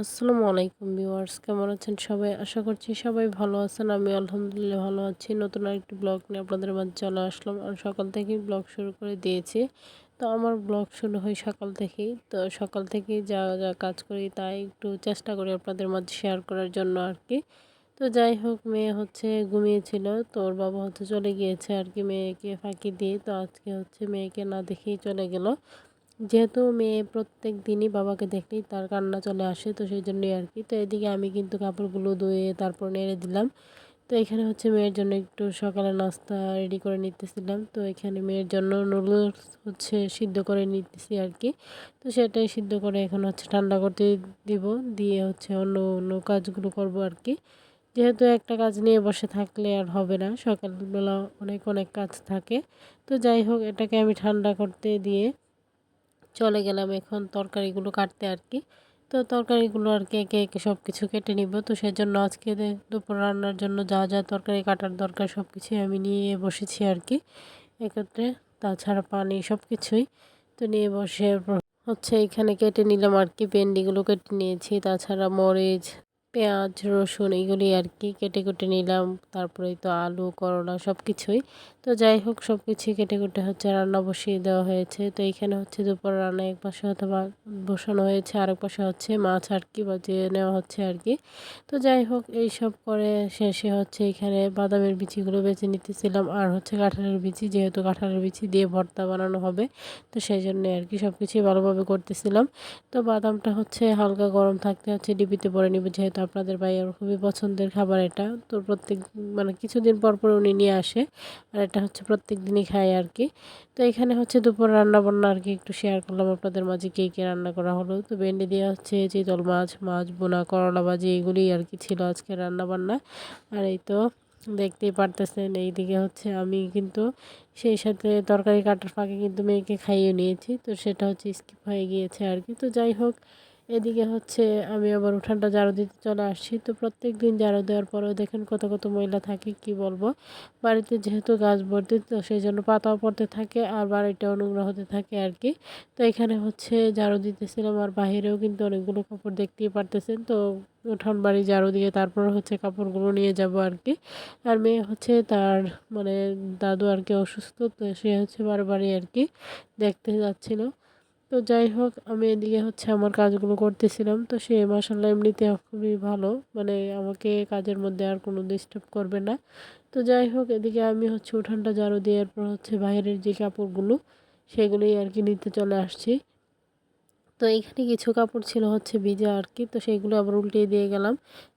আসসালামু আলাইকুম ভিউয়ার্স, কেমন আছেন সবাই? আশা করছি সবাই ভালো আছেন। আমি আলহামদুলিল্লাহ ভালো আছি। নতুন আরেকটি ব্লগ নিয়ে আপনাদের মাঝে চলে আসলাম। আর সকাল থেকেই ব্লগ শুরু করে দিয়েছি। তো আমার ব্লগ শুরু হয় সকাল থেকেই। তো সকাল থেকেই যা কাজ করি তাই একটু চেষ্টা করি আপনাদের মাঝে শেয়ার করার জন্য আরকি। তো যাই হোক, মেয়ে হচ্ছে ঘুমিয়েছিল। তো ওর বাবা হচ্ছে চলে গিয়েছে আরকি মেয়েকে ফাঁকি দিয়ে। তো আজকে হচ্ছে মেয়েকে না দেখেই চলে গেল। যেহেতু মেয়ে প্রত্যেকদিনই বাবাকে দেখলেই তার কান্না চলে আসে, তো সেইজন্যই আরকি। তো এদিকে আমি কিন্তু কাপড়গুলো ধুয়ে তারপর নেড়ে দিলাম। তো এখানে হচ্ছে মেয়ের জন্য একটু সকালে নাস্তা রেডি করে নিতেছিলাম। তো এখানে মেয়ের জন্য নুডলস হচ্ছে সিদ্ধ করে নিতেছি আরকি। তো সেটাই সিদ্ধ করে এখন হচ্ছে ঠান্ডা করতে দিব। দিয়ে হচ্ছে অন্য কাজগুলো করব আরকি। যেহেতু একটা কাজ নিয়ে বসে থাকলে আর হবে না। সকালবেলা অনেক কাজ থাকে। তো যাই হোক, এটাকে আমি ঠান্ডা করতে দিয়ে চলে গেলাম এখন তরকারিগুলো কাটতে আরকি। তো তরকারিগুলো আরকি একে সবকিছু কেটে নিব। তো সেজন্য আজকে দুপুর রান্নার জন্য যা তরকারি কাটার দরকার সবকিছুই আমি নিয়ে বসেছি আরকি একত্রে। তাছাড়া পানি সবকিছুই তো নিয়ে বসে হচ্ছে এখানে কেটে নিলাম আরকি। ভেন্ডিগুলো কেটে নিয়েছি। তাছাড়া মরিচ, পেঁয়াজ, রসুন এগুলি আরকি কেটে নিলাম। তারপরেই তো আলু, করলা সবকিছুই। তো যাই হোক, সবকিছুই কেটে হচ্ছে রান্না বসিয়ে দেওয়া হয়েছে। তো এইখানে হচ্ছে দুপুর রান্না এক পাশে হয়তো বসানো হয়েছে, আরেক পাশে হচ্ছে মাছ আরকি বাজিয়ে নেওয়া হচ্ছে আরকি। তো যাই হোক, এইসব করে শেষে হচ্ছে এখানে বাদামের বিচিগুলো বেছে নিতেছিলাম। আর হচ্ছে কাঁঠালের বিচি, যেহেতু কাঁঠালের বিচি দিয়ে ভর্তা বানানো হবে, তো সেই জন্যে আরকি সবকিছুই ভালোভাবে করতেছিলাম। তো বাদামটা হচ্ছে হালকা গরম থাকতে হচ্ছে ডিবিতে ভরে নিব, যেহেতু আপনাদের ভাইয়ার খুবই পছন্দের খাবার এটা। তো মানে কিছুদিন পর উনি নিয়ে আসে। আর এটা হচ্ছে প্রত্যেকদিনই খায় আরকি। তো এখানে হচ্ছে দুপুর রান্না-বান্না আরকি একটু শেয়ার করলাম আপনাদের মাঝে কি রান্না করা হলো। তো ভেন্ডি দিয়ে হচ্ছে চিতল মাছ, মাছ ভুনা, করলা ভাজি এগুলিই আরকি ছিল আজকের রান্না-বান্না। আর এই তো দেখতেই পারতেছেন, এইদিকে হচ্ছে আমি কিন্তু সেই সাথে তরকারি কাটার ফাঁকে কিন্তু মেয়েকে খাইয়ে নিয়েছি। তো সেটা হচ্ছে স্কিপ হয়ে গিয়েছে আরকি। তো যাই হোক, এদিকে হচ্ছে আমি আবার উঠানটা ঝাড়ু দিতে চলে আসছি। তো প্রত্যেকদিন ঝাড়ু দেওয়ার পরেও দেখেন কত ময়লা থাকে, কি বলবো। বাড়িতে যেহেতু গাছ ভর্তি, তো সেজন্য পাতাও পড়তে থাকে আর বাড়িটাও নোংরা হতে থাকে আরকি। তো এখানে হচ্ছে ঝাড়ু দিতেছিলাম, আর বাহিরেও কিন্তু অনেকগুলো কাপড় দেখতেই পারতেছেন। তো উঠান বাড়ি ঝাড়ু দিয়ে তারপর হচ্ছে কাপড়গুলো নিয়ে যাব আরকি। আর মেয়ে হচ্ছে তার মানে দাদু আরকি অসুস্থ, তো সে হচ্ছে বারবারই আরকি দেখতে যাচ্ছিল। তো যাই হোক, আমি এদিকে হচ্ছে আমার কাজগুলো করতেছিলাম। তো সে মাশাআল্লাহ এমনিতে খুবই ভালো। মানে আমাকে কাজের মধ্যে আর কোনো ডিস্টার্ব করবে না। তো যাই হোক, এদিকে আমি হচ্ছে উঠানটা ঝাড়ু দেওয়ার পর হচ্ছে বাইরের যে কাপড়গুলো সেগুলোই আরকি নিতে চলে আসছি। তো এইখানে কিছু কাপড় ছিল হচ্ছে ভিজা আরকি। তো সেইগুলো আবার উল্টিয়ে দিয়ে গেলাম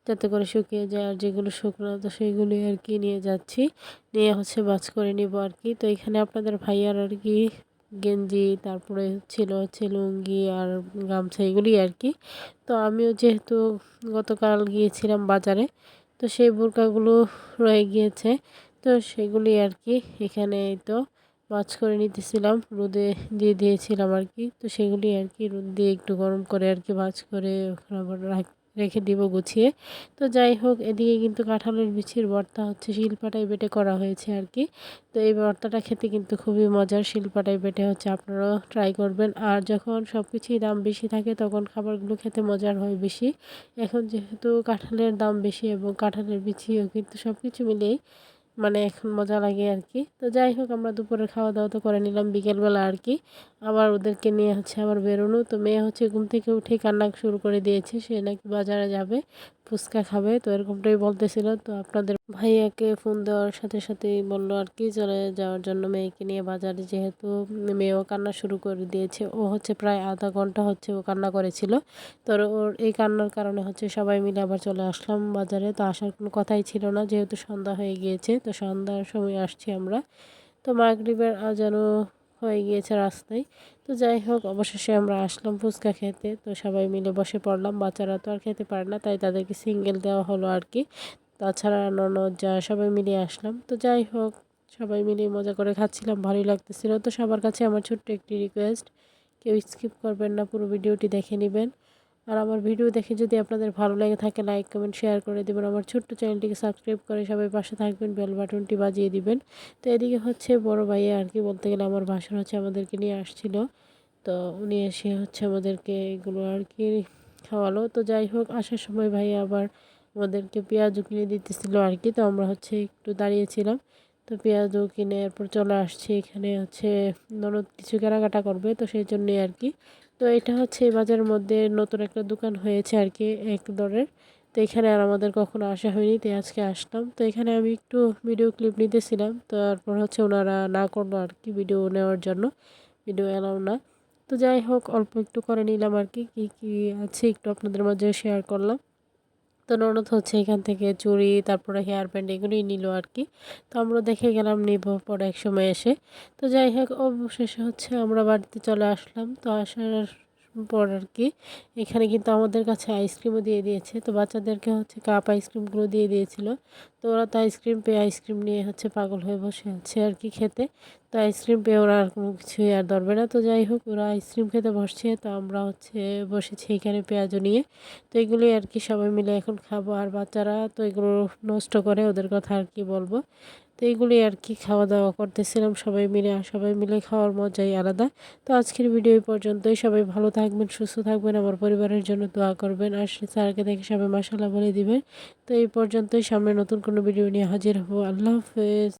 যাতে করে শুকিয়ে যায়। আর যেগুলো শুকনো তো সেইগুলোই আরকি নিয়ে যাচ্ছি। নিয়ে হচ্ছে ভাঁজ করে নিব আরকি। তো এখানে আপনাদের ভাইয়ার আরকি গেঞ্জি, তারপরে ছিল হচ্ছে লুঙ্গি আর গামছা এগুলি আরকি। তো আমিও যেহেতু গতকাল গিয়েছিলাম বাজারে, তো সেই বোরকাগুলো রয়ে গিয়েছে। তো সেগুলি আরকি এখানে এই তো ভাঁজ করে নিতেছিলাম। রোদে দিয়ে দিয়েছিলাম আরকি। তো সেগুলি আরকি রোদ দিয়ে একটু গরম করে আরকি ভাঁজ করে ওখানে আবার রেখে দিব গুছিয়ে। তো যাই হোক, এদিকে কিন্তু কাঁঠালের বিচির ভর্তা হচ্ছে শিলপাটায় বেটে করা হয়েছে আরকি। তো এই ভর্তাটা খেতে কিন্তু খুবই মজার। শিলপাটায় বেটে হচ্ছে আপনারাও ট্রাই করবেন। আর যখন সবকিছুই দাম বেশি থাকে তখন খাবারগুলো খেতে মজার হয় বেশি। এখন যেহেতু কাঁঠালের দাম বেশি এবং কাঁঠালের বিচিও কিন্তু সবকিছু মিলিয়েই মানে এখন মজা লাগে আরকি। তো যাই হোক, আমরা দুপুরের খাওয়া-দাওয়া তো করে নিলাম বিকেলবেলা আরকি। আবার ওদেরকে নিয়ে হচ্ছে আবার বেরোনো। তো মেয়ে হচ্ছে ঘুম থেকে উঠেই কান্না শুরু করে দিয়েছে। সে নাকি বাজারে যাবে, ফুচকা খাবে। তো এরকমটাই বলতেছিল। তো আপনাদের ভাইয়াকে ফোন দেওয়ার সাথেই বলল আরকি চলে যাওয়ার জন্য মেয়েকে নিয়ে বাজারে। যেহেতু মেয়েও কান্না শুরু করে দিয়েছে। ও হচ্ছে প্রায় আধা ঘন্টা হচ্ছে ও কান্না করেছিল। তো ওর এই কান্নার কারণে হচ্ছে সবাই মিলে আবার চলে আসলাম বাজারে। তো আসার কোনো কথাই ছিল না, যেহেতু সন্ধ্যা হয়ে গিয়েছে। তো সন্ধ্যার সময় আসছি আমরা। তো মাগরিবের আজানও হয়ে গিয়েছে রাস্তায়। তো যাই হোক, অবশেষে আমরা আসলাম ফুচকা খেতে। তো সবাই মিলে বসে পড়লাম। বাচ্চারা তো আর খেতে পারে না, তাই তাদেরকে সিঙ্গেল দেওয়া হলো আরকি। তাছাড়া ননদ যা সবাই মিলে আসলাম। তো যাই হোক, সবাই মিলে মজা করে খাচ্ছিলাম, ভালোই লাগতেছিল। তো সবার কাছে আমার ছোট্ট একটি রিকোয়েস্ট, কেউ স্কিপ করবেন না, পুরো ভিডিওটি দেখে নিবেন। আর আমার ভিডিও দেখে যদি আপনাদের ভালো লেগে থাকে লাইক, কমেন্ট, শেয়ার করে দিবেন। আমার ছোট্ট চ্যানেলটিকে সাবস্ক্রাইব করে সবাই পাশে থাকবেন, বেল বাটনটি বাজিয়ে দিবেন। তো এদিকে হচ্ছে বড় ভাইয়া আরকি, বলতে গেলে আমার ভাসুর হচ্ছে আমাদেরকে নিয়ে আসছিল। তো উনি এসে হচ্ছে আমাদেরকে এগুলো আরকি খাওয়ালো। তো যাই হোক আসার সময় ভাইয়া আবার আমাদেরকে পেঁয়াজও কিনে দিতেছিল আর কি। তো আমরা হচ্ছে একটু দাঁড়িয়েছিলাম। তো পেঁয়াজও কিনে এরপর চলে আসছি এখানে হচ্ছে ননদ কিছু কেনাকাটা করবে তো সেই জন্যই আর কি। তো এটা হচ্ছে এই বাজারের মধ্যে নতুন একটা দোকান হয়েছে আর কি এক দরের। তো এখানে আর আমাদের কখনো আসা হয়নি, তো আজকে আসলাম। তো এখানে আমি একটু ভিডিও ক্লিপ নিতেছিলাম, তারপর হচ্ছে ওনারা না করলো আর কি ভিডিও নেওয়ার জন্য, ভিডিও এলাও না। তো যাই হোক অল্প একটু করে নিলাম আর কি, কী কী আছে একটু আপনাদের মাঝে শেয়ার করলাম। তো ননদ হচ্ছে এখান থেকে চুড়ি তারপরে হেয়ার ব্যান্ড এগুলোই নিল আর কি। তো আমরা দেখে গেলাম নিব পরে এক সময় এসে। তো যাই হোক অবশেষে হচ্ছে আমরা বাড়িতে চলে আসলাম। তো আসার পর আর কি এখানে কিন্তু আমাদের কাছে আইসক্রিমও দিয়ে দিয়েছে। তো বাচ্চাদেরকে হচ্ছে কাপ আইসক্রিমগুলো দিয়ে দিয়েছিল। তো ওরা তো আইসক্রিম পেয়ে আইসক্রিম নিয়ে হচ্ছে পাগল হয়ে বসে আছে আর কি খেতে। তো আইসক্রিম পেয়ে ওরা আর কোনো কিছুই আর ধরবে না। তো যাই হোক ওরা আইসক্রিম খেতে বসছে, তো আমরা হচ্ছে বসেছি এখানে পেঁয়াজও নিয়ে। তো এগুলোই আর কি সবাই মিলে এখন খাবো। আর বাচ্চারা তো এগুলো নষ্ট করে, ওদের কথা আর কি বলবো। তো এগুলোই আর কি খাওয়া দাওয়া করতেছিলাম সবাই মিলে, আর সবাই মিলে খাওয়ার মজাই আলাদা। তো আজকের ভিডিও এই পর্যন্তই। সবাই ভালো থাকবেন, সুস্থ থাকবেন, আমার পরিবারের জন্য দোয়া করবেন। আর স্যারকে দেখে সবাই মাশাআল্লাহ বলে দিবেন। তো এই পর্যন্তই, সামনে নতুন কোনো ভিডিও নিয়ে হাজির হবো। আল্লাহ হাফেজ।